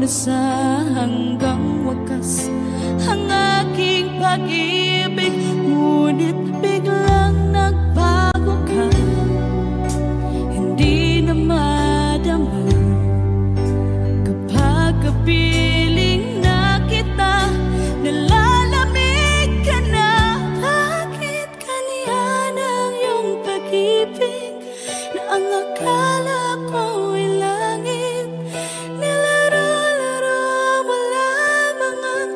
na sa hanggang wakas ang aking pag-ibig, ngunit biglang nagbago ka. Hindi na madama kapag kapiling na kita, nalalamig ka na. Bakit ganyan ang iyong pag-ibig na ang akala ko ay langit? Nilaro-laro mo lamang ang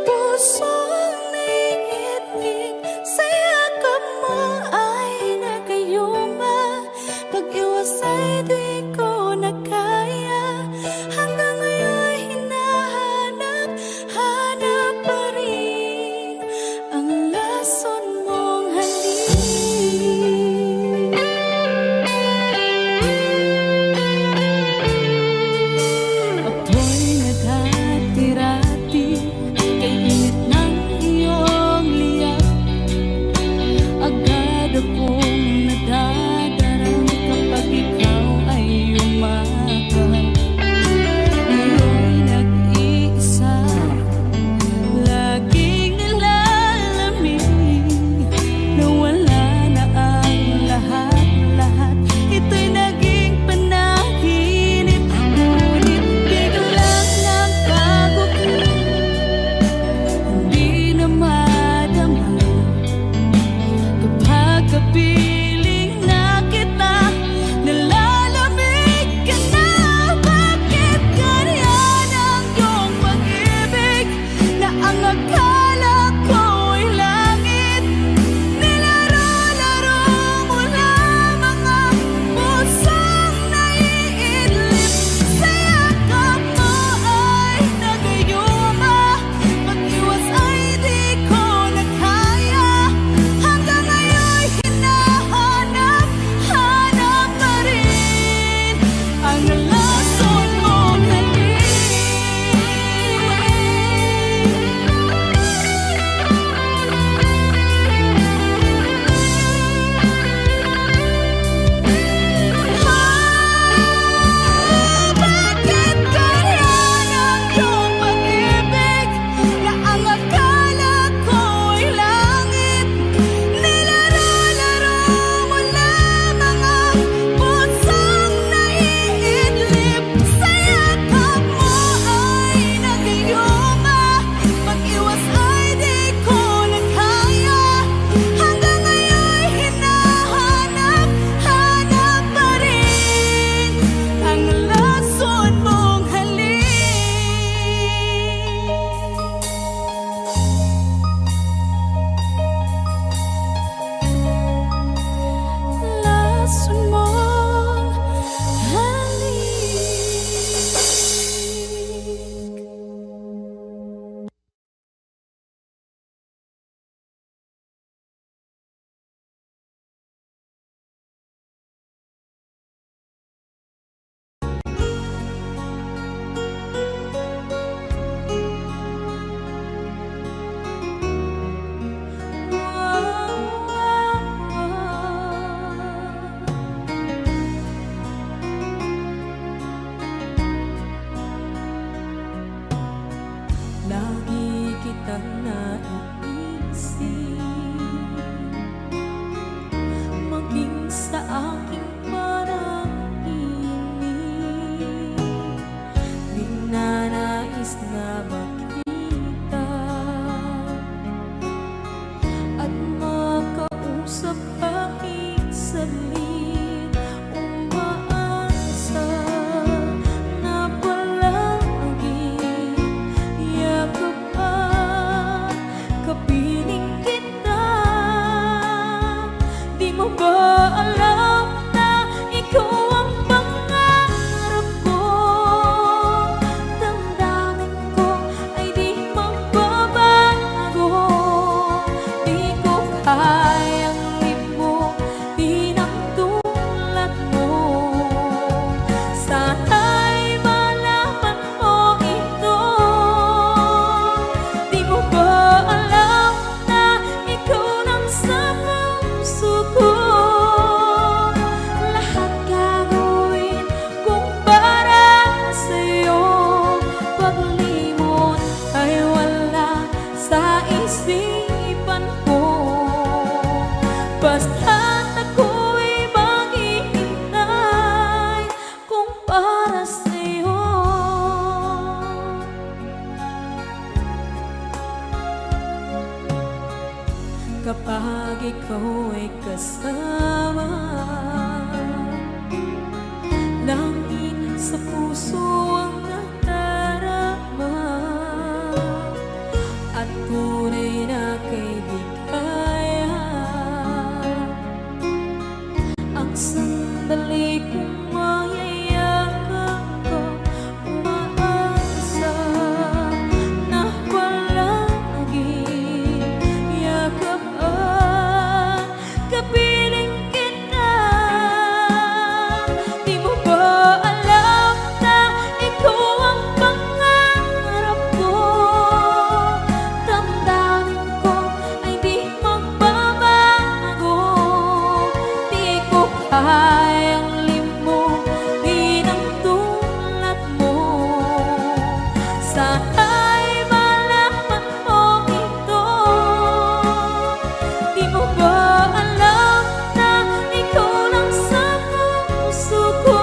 pusong niitig. Sa yakap mo ay nagayuma, pag-iwas ay di ko na kaya. Hanggang ngayon hinahanap-hanap pa rin ang lason mong halik. Ako'y naghatirati kay init ng iyong liyak. Agad akong nadadarang kapag ikaw ay kasama. Langit sa puso ang nadarama, at tunay na kaibigan. Ang sandali kong mayayakap ko, umaasa na palaging yakap at kapiling kita. Di mo ba alam na ikaw ang pangarap ko? Damdamin ko ay di magbabago. Di ko kayang limutin ang tulad mo. Sana'y malaman mo ito. Di mo ba alam na ikaw lang sa puso ko?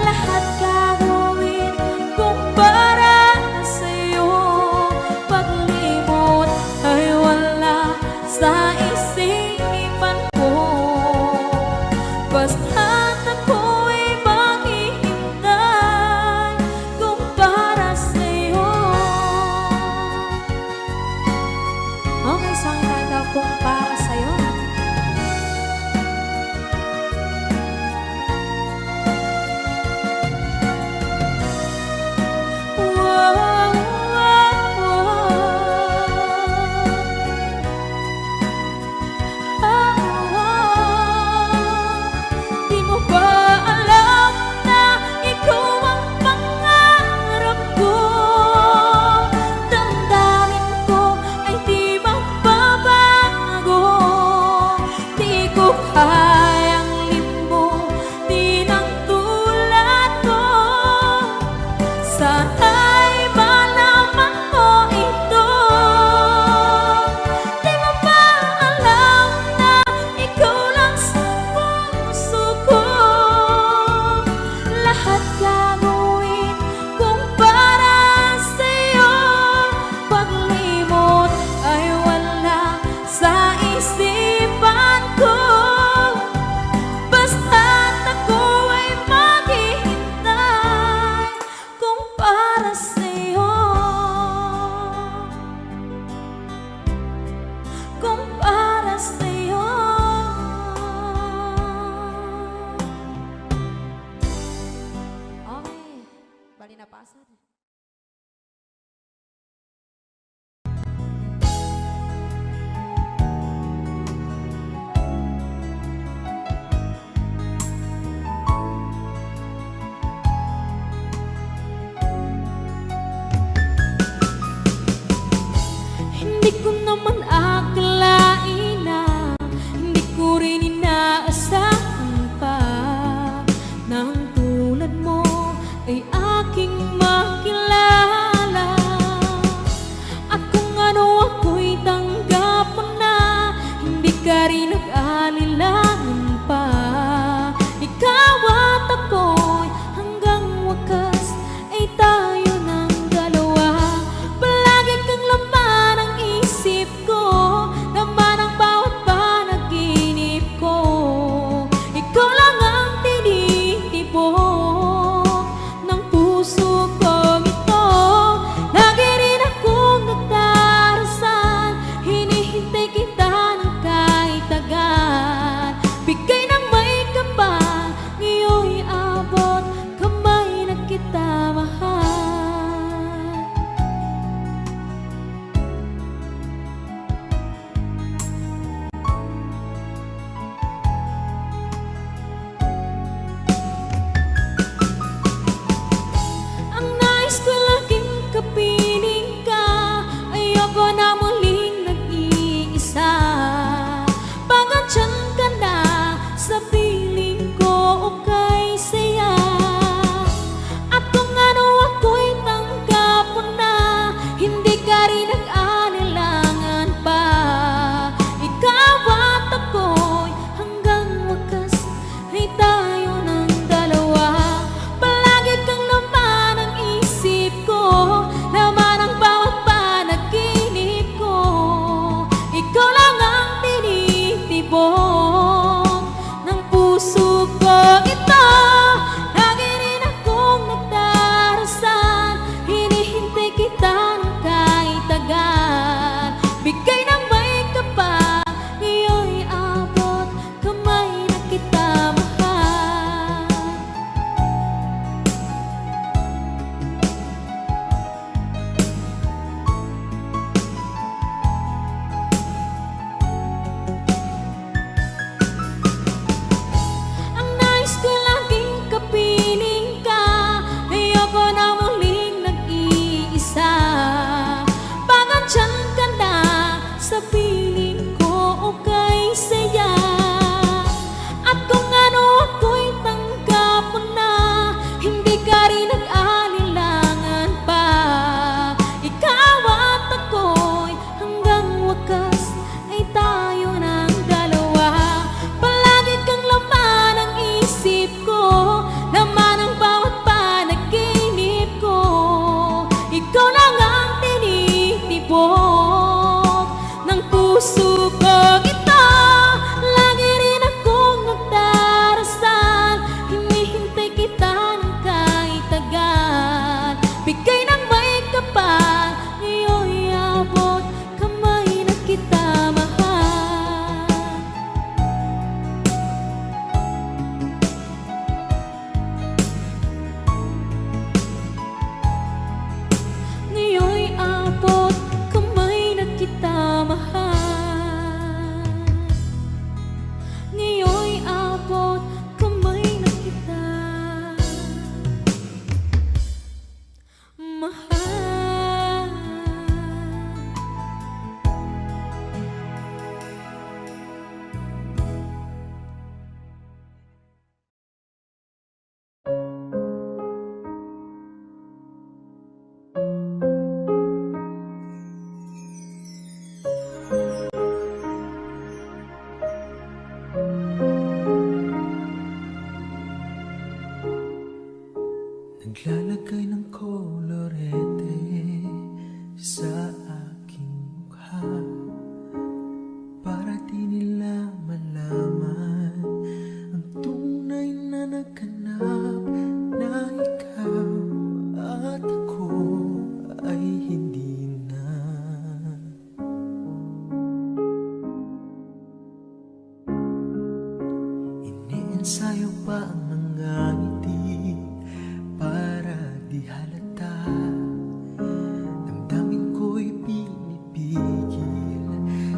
Lahat gagawin kung para sa'yo. Paglimot ay wala sa isipan ko. Basta't ako'y maghihintay kung para sa'yo. Okay, saan tayo kung para sa'yo? Wow, wow, Di mo ba alam na ikaw ang pangarap ko? Damdamin ko ay di magbabago. Di ko kayang limutin ang tulad mo. Sana'y malaman mo ito. Di mo ba alam na ikaw lang sa puso ko? Lahat gagawin kung para sa'yo. Paglimot ay wala sa isipan ko. Basta't ako ay maghihintay kung para sa'yo. Kung para sa'yo. Okay, bali na pasad. Hindi ko naman akalain na, hindi ko rin inaasahan pa, na ang tulad mo ay aking makilala. Naglalagay ng kolorete sa aking mukha para di nila malaman ang tunay na naganap, na ikaw at ako ay hindi na. Iniensayo pa ang mga ngiti para di halata. Damdamin ko'y pinipigil,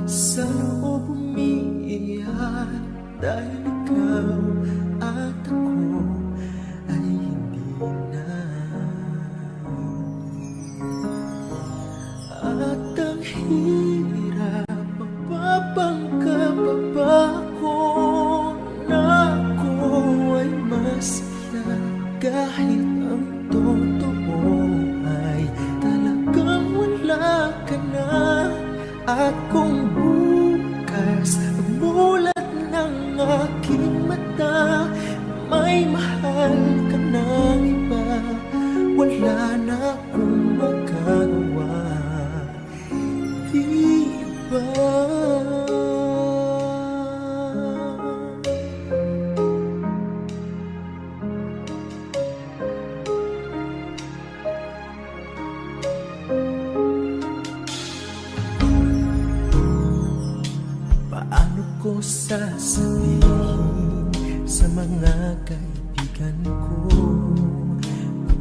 sa loob umiiyak, dahil ikaw at ako ay hindi na. At ang hirap, mapapangkap pa ba ako na ako ay masaya, kahit ang totoo ay talagang wala ka na. At kung bukas mulat ng aking mata, may mahal ka ng iba, wala na akong magagawa, di ba? Paano ko sasabihin sa mga kaibigan ko kung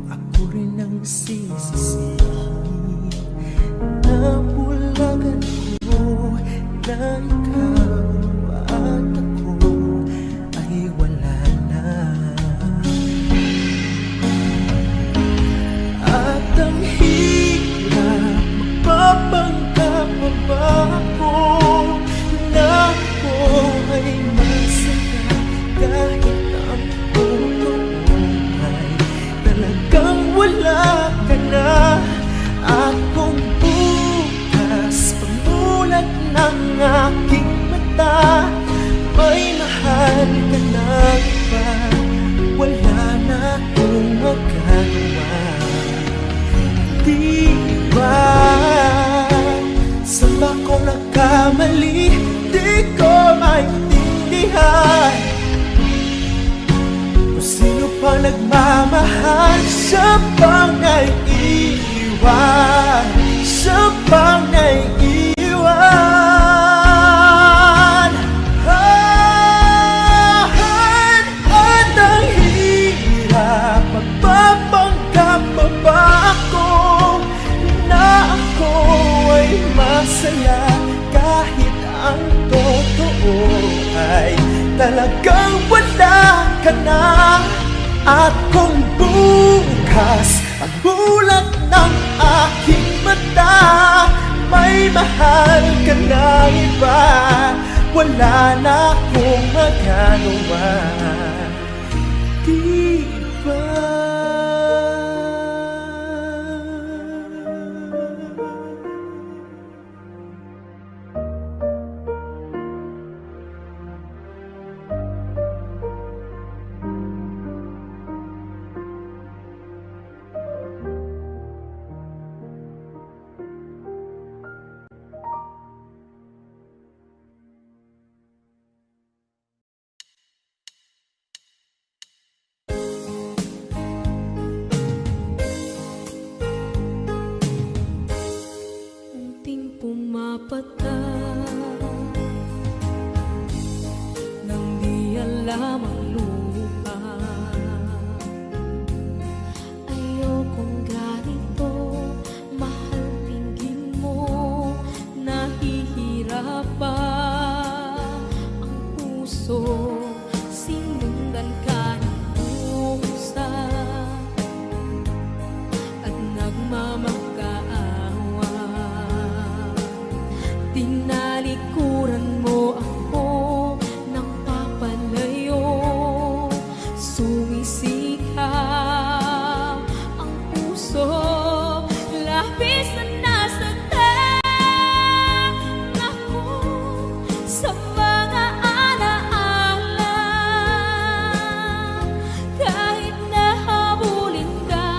ako rin ang sisisihin? Nabulagan ko na ikaw at ako ay wala na. At ang hirap, mapapangkap pa ba ako na ako ay masaya, kahit ang totoo ay talagang wala ka na. At kung bukas pamulat ng aking mata, may mahal ka na iba, wala na akong magagawa, di ba? Saan ba ko nagkamali? Di ko maintindihan kung sino pa nagmamahal, siya pang naiiwan, siya pang naiiwan. At ang hirap, magpapanggap pa ba ako na ako ay masaya, kahit ang totoo ay talagang wala ka na. At kung bukas pagbulat ng aking mata, may mahal ka na iba, wala na akong magagawa, di ba? Unting pumapatak nang di alam ang lupa. Ayokong ganito, mahal, tingin mo, nahihirapan ang puso. Sinundan ka ng pusa at nagmamakaawa. Tinalikuran mo ako ng papalayo, sumisikap ang puso, labis na nasaktan ako sa mga alaala. Kahit nahabulin ka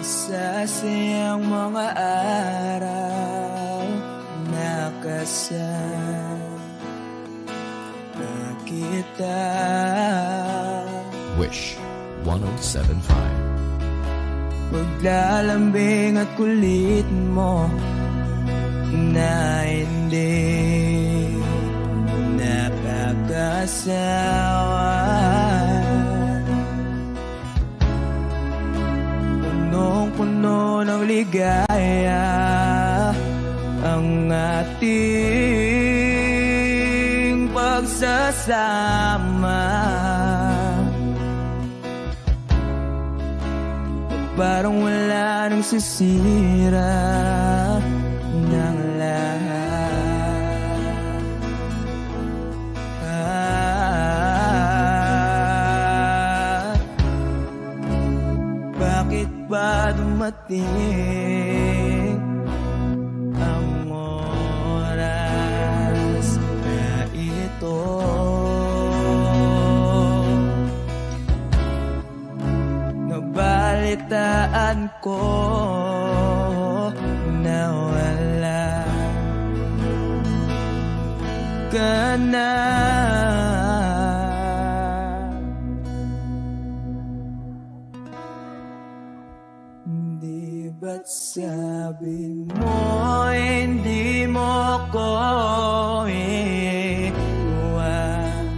masasayang mga araw na kasama kita. Wish 1075. Paglalambing at kulit mo na hindi nakakasawa. Punong-puno ng ligaya ang ating pagsasama. Parang wala nang sisira ng lahat. Bakit ba dumating ang oras na ito? Nabalitaan ko na wala ka na. Di ba't sabi mo hindi mo ko iwan?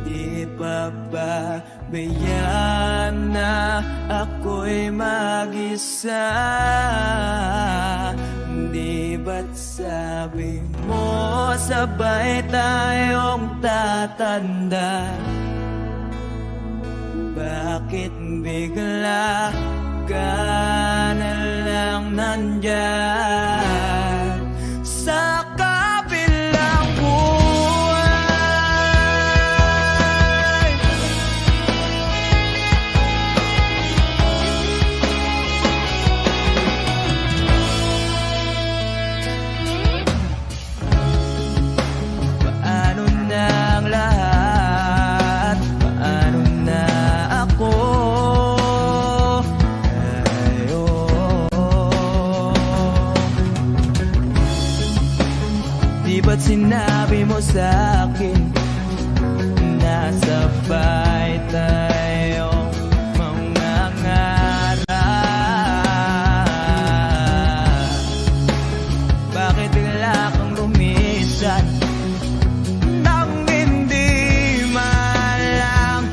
Di pa ba bayaan na ako'y mag-isa? Di ba't sabi mo sabay tayong tatanda? Bakit bigla ka na lang nandyan sa kabilang buhay? Paano na ang lahat? Paano na ako? Di ba't sinabi mo sa'kin na sabay tayong mangangarap? Bakit bigla kang lumisan nang hindi man lang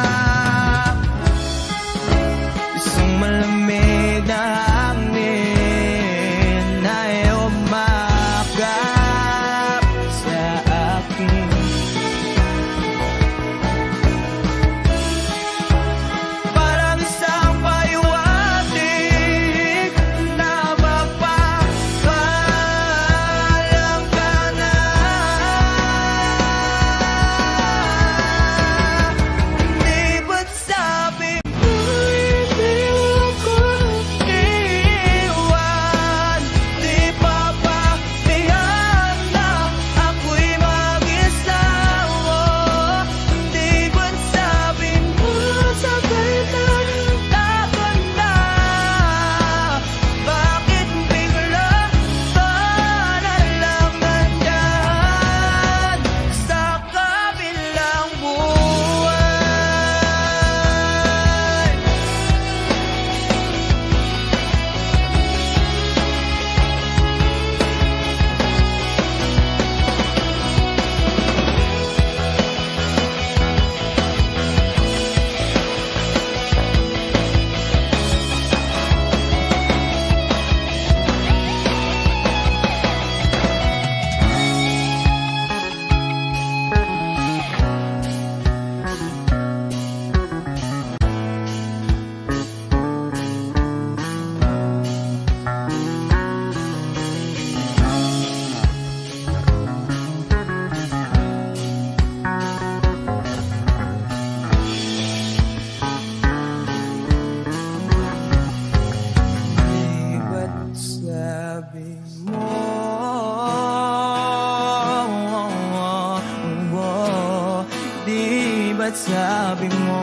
nagpaalam? Isang malamig na hangin ay umakap sa akin. Parang isang pahiwatig na magpapaalam ka na. Di ba't sabi mo hindi ako iwan? Di pa ba tiyan na ako'y mag-isa? Di ba't sabi mo sabay tayong tatanda? Bakit bigla ka na lang nandyan sa kabilang buhay? Di ba't sabi mo Di ba't sabi mo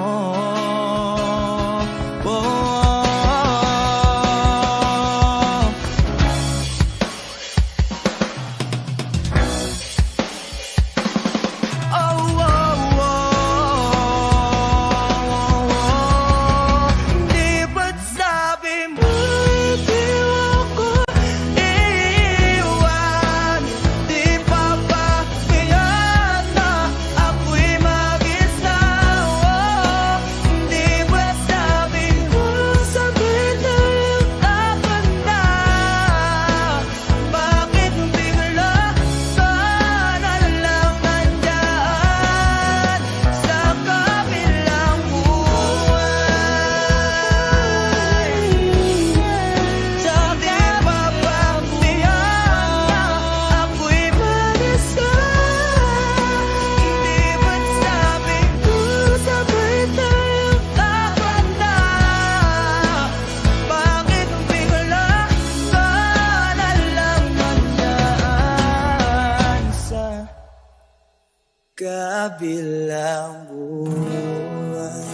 kabilang buhay.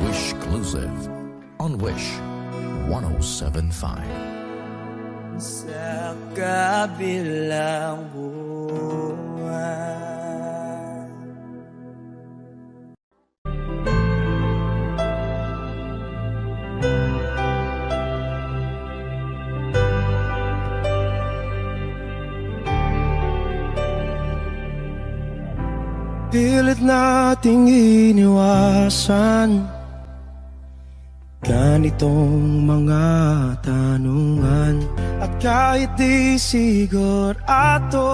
Wish Exclusive on Wish 1075. Sa kabilang buhay. Pilit nating iniwasan ganitong mga tanungan. At kahit di sigurado,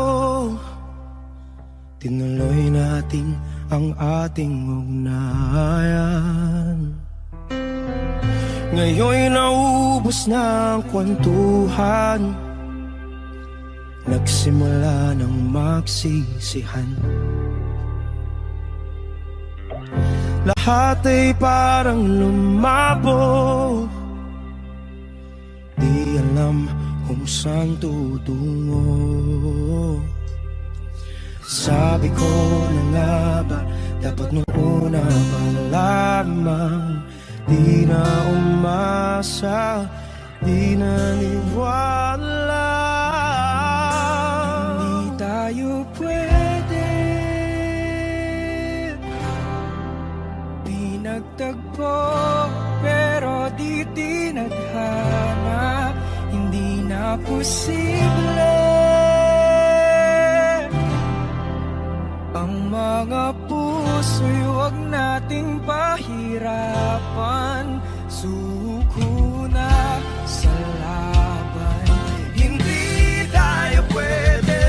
tinuloy natin ang ating ugnayan. Ngayon'y naubos na ang kwentuhan, nagsimula ng magsisihan. Lahat ay parang lumabo, di alam kung saan tutungo. Sabi ko na nga ba, dapat nung una pa lamang, di na umasa, di naniwala. Hindi tayo pwede nagtagpo, pero di tinadhana. Hindi na posible ang mga puso'y huwag nating pahirapan. Suko na sa laban, hindi tayo pwede.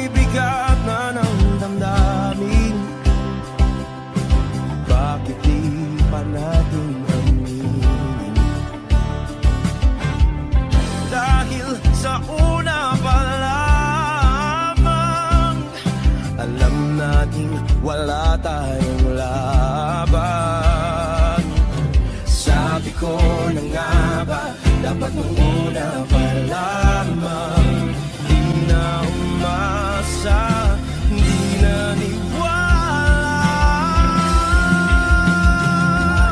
Bigat na ng damdamin, bakit di pa natin aminin? Dahil sa una pa lamang, alam natin wala tayong laban. Sabi ko na nga ba, dapat nung una pa lamang, di na umasa, di naniwala.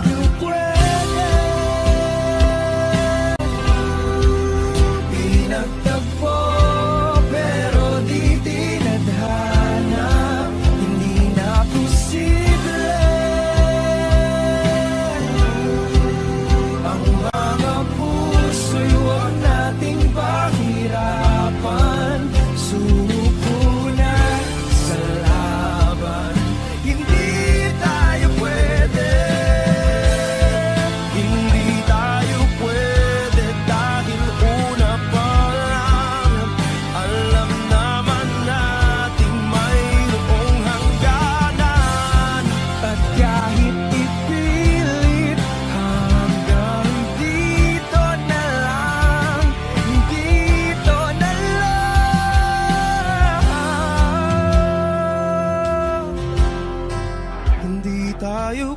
Di pwede pinagtagpo, pero di tinadhana. Hindi na posible ang mga puso'y huwag nating pahirapan. Suko na sa laban, hindi tayo pwede. Hindi tayo pwede dahil una pa lang, alam naman nating mayroong hangganan. At kahit ipilit, hanggang dito na lang, dito na lang. Hindi tayo